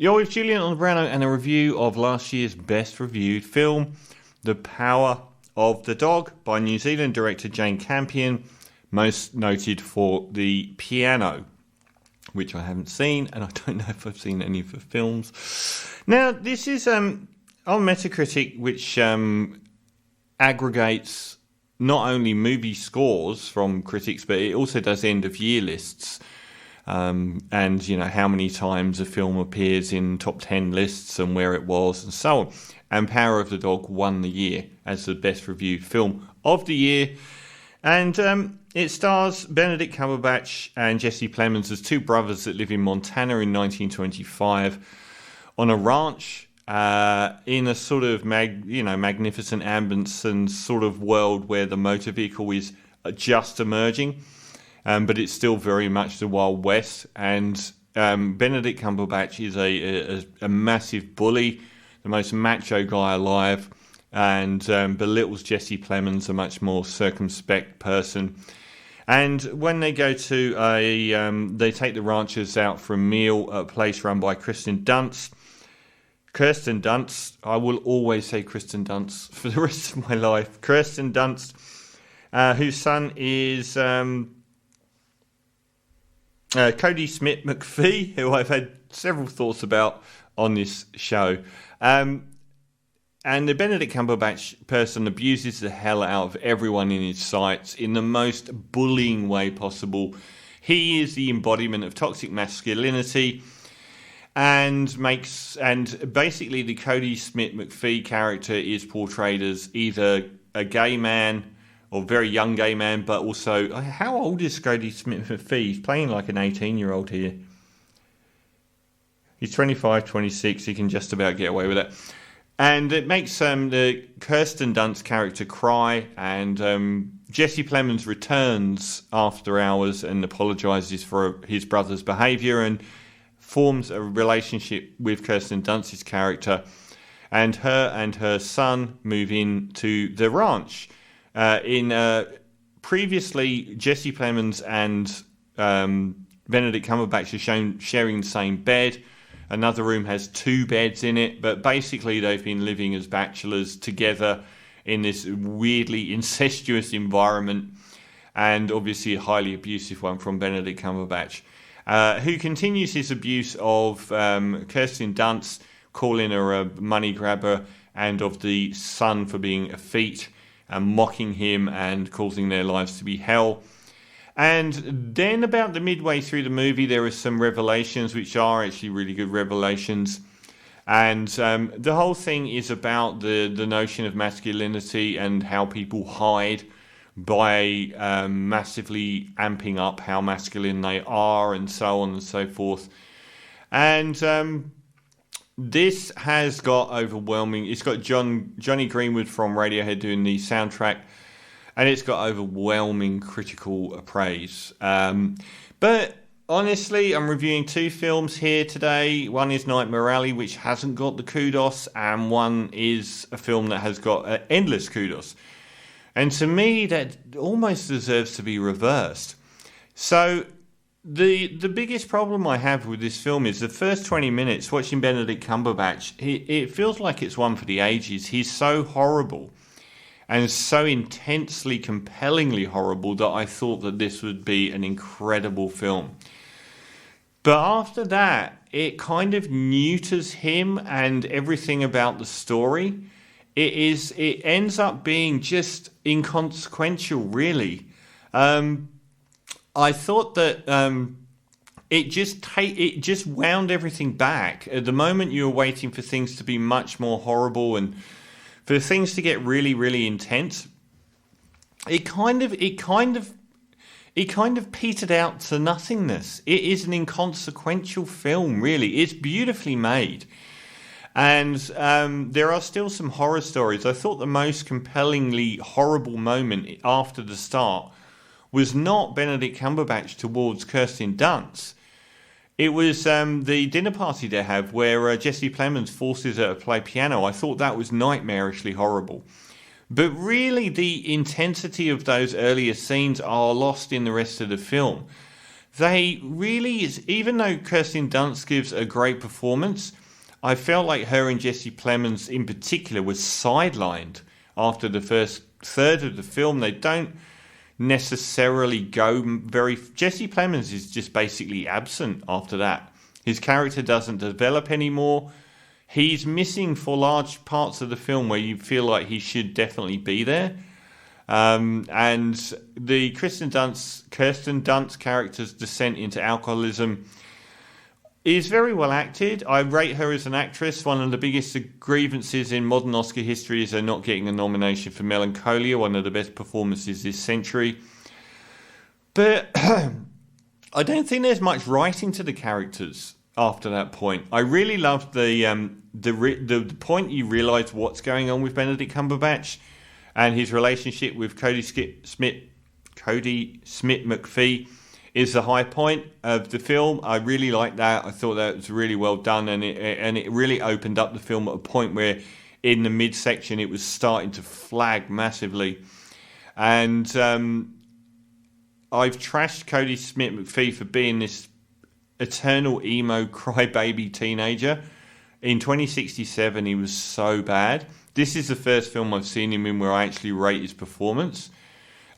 You're with Julian on the Brano and a review of last year's best reviewed film, The Power of the Dog, by New Zealand director Jane Campion, most noted for The Piano, which I haven't seen, and I don't know if I've seen any of the films. Now, this is on Metacritic, which aggregates not only movie scores from critics, but it also does end-of-year lists. And, you know, how many times a film appears in top 10 lists and where it was and so on. And Power of the Dog won the year as the best reviewed film of the year. And it stars Benedict Cumberbatch and Jesse Plemons as two brothers that live in Montana in 1925 on a ranch in a sort of magnificent ambience and sort of world where the motor vehicle is just emerging. But it's still very much the Wild West, and Benedict Cumberbatch is a massive bully, the most macho guy alive, and belittles Jesse Plemons, a much more circumspect person. And when they go to they take the ranchers out for a meal at a place run by Kirsten Dunst. I will always say Kirsten Dunst for the rest of my life. Kirsten Dunst, whose son is Cody Smith McPhee, who I've had several thoughts about on this show. And the Benedict Cumberbatch person abuses the hell out of everyone in his sights in the most bullying way possible. He is the embodiment of toxic masculinity, and basically the Cody Smith McPhee character is portrayed as either a gay man or very young gay man, but also, how old is Cody Smith McPhee? He's playing like an 18-year-old here. He's 25, 26, he can just about get away with it. And it makes the Kirsten Dunst character cry, and Jesse Plemons returns after hours and apologises for his brother's behaviour and forms a relationship with Kirsten Dunst's character, and her son move in to the ranch. Previously, Jesse Plemons and Benedict Cumberbatch are shown sharing the same bed. Another room has two beds in it, but basically they've been living as bachelors together in this weirdly incestuous environment, and obviously a highly abusive one from Benedict Cumberbatch, who continues his abuse of Kirsten Dunst, calling her a money grabber, and of the son for being effete, and mocking him and causing their lives to be hell. And then about the midway through the movie, there are some revelations, which are actually really good revelations. And the whole thing is about the notion of masculinity and how people hide by massively amping up how masculine they are, and so on and so forth. And this has got overwhelming. It's got Johnny Greenwood from Radiohead doing the soundtrack, and it's got overwhelming critical praise. But honestly, I'm reviewing two films here today. One is Nightmare Alley, which hasn't got the kudos, and one is a film that has got endless kudos. And to me, that almost deserves to be reversed. So The biggest problem I have with this film is the first 20 minutes watching Benedict Cumberbatch. It feels like it's one for the ages. He's so horrible and so intensely, compellingly horrible that I thought that this would be an incredible film. But after that, it kind of neuters him and everything about the story. It ends up being just inconsequential, really. I thought that it just wound everything back. At the moment you were waiting for things to be much more horrible and for things to get really, really intense, it kind of petered out to nothingness. It is an inconsequential film, really. It's beautifully made. And there are still some horror stories. I thought the most compellingly horrible moment after the start was not Benedict Cumberbatch towards Kirsten Dunst. It was the dinner party they have where Jesse Plemons forces her to play piano. I thought that was nightmarishly horrible. But really the intensity of those earlier scenes are lost in the rest of the film. They really, even though Kirsten Dunst gives a great performance, I felt like her and Jesse Plemons in particular was sidelined after the first third of the film. They don't necessarily go very... Jesse Plemons is just basically absent after that. His character doesn't develop anymore. He's missing for large parts of the film where you feel like he should definitely be there. And the Kirsten Dunst character's descent into alcoholism is very well acted. I rate her as an actress. One of the biggest grievances in modern Oscar history is her not getting a nomination for Melancholia, one of the best performances this century. But I don't think there's much writing to the characters after that point. I really loved the point you realise what's going on with Benedict Cumberbatch and his relationship with Cody Smith-McPhee is the high point of the film. I really liked that. I thought that was really well done, and it really opened up the film at a point where in the midsection it was starting to flag massively. And I've trashed Cody Smith-McPhee for being this eternal emo crybaby teenager. In 2067 he was so bad. This is the first film I've seen him in where I actually rate his performance.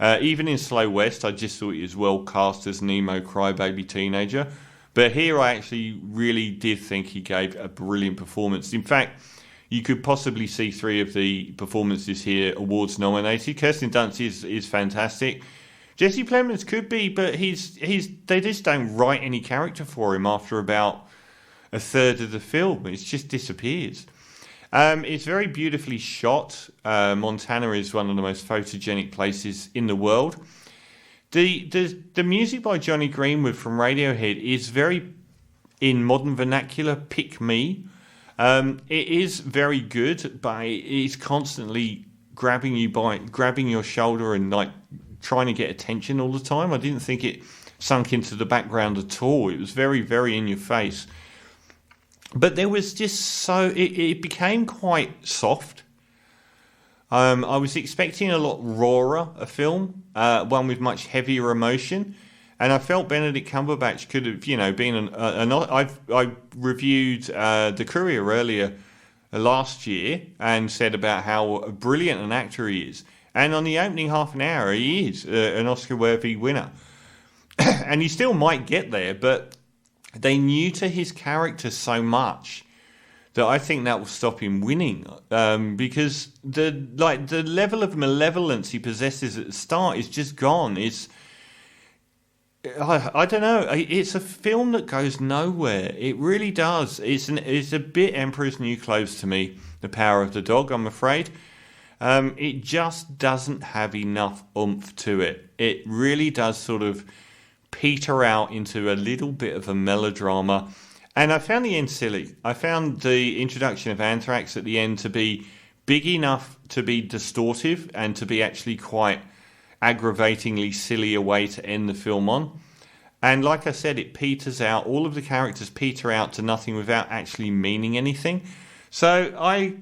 Even in Slow West, I just thought he was well cast as an emo crybaby teenager. But here I actually really did think he gave a brilliant performance. In fact, you could possibly see 3 of the performances here awards nominated. Kirsten Dunst is fantastic. Jesse Plemons could be, but they just don't write any character for him after about a third of the film. It just disappears. It's very beautifully shot. Montana is one of the most photogenic places in the world. The music by Johnny Greenwood from Radiohead is very, in modern vernacular, pick me. It is very good, but it's constantly grabbing your shoulder and like trying to get attention all the time. I didn't think it sunk into the background at all. It was very, very in your face. But there was just it became quite soft. I was expecting a lot rawer a film, one with much heavier emotion, and I felt Benedict Cumberbatch could have, been I reviewed The Courier earlier last year and said about how brilliant an actor he is, and on the opening half an hour he is an Oscar-worthy winner, and he still might get there, but they neuter his character so much that I think that will stop him winning, because the level of malevolence he possesses at the start is just gone. I don't know. It's a film that goes nowhere. It really does. It's a bit Emperor's New Clothes to me, The Power of the Dog, I'm afraid. It just doesn't have enough oomph to it. It really does sort of peter out into a little bit of a melodrama, and I found the end silly. I found the introduction of Anthrax at the end to be big enough to be distortive and to be actually quite aggravatingly silly a way to end the film on. And like I said, it peters out. All of the characters peter out to nothing without actually meaning anything. So a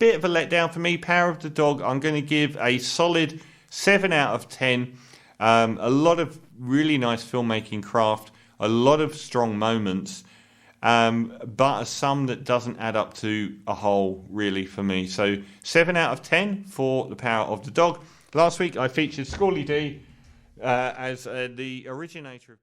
bit of a letdown for me. Power of the Dog, I'm going to give a solid 7 out of 10. A lot of really nice filmmaking craft, a lot of strong moments, but a sum that doesn't add up to a whole, really, for me. So 7 out of 10 for The Power of the Dog. Last week I featured Scorley D as the originator of...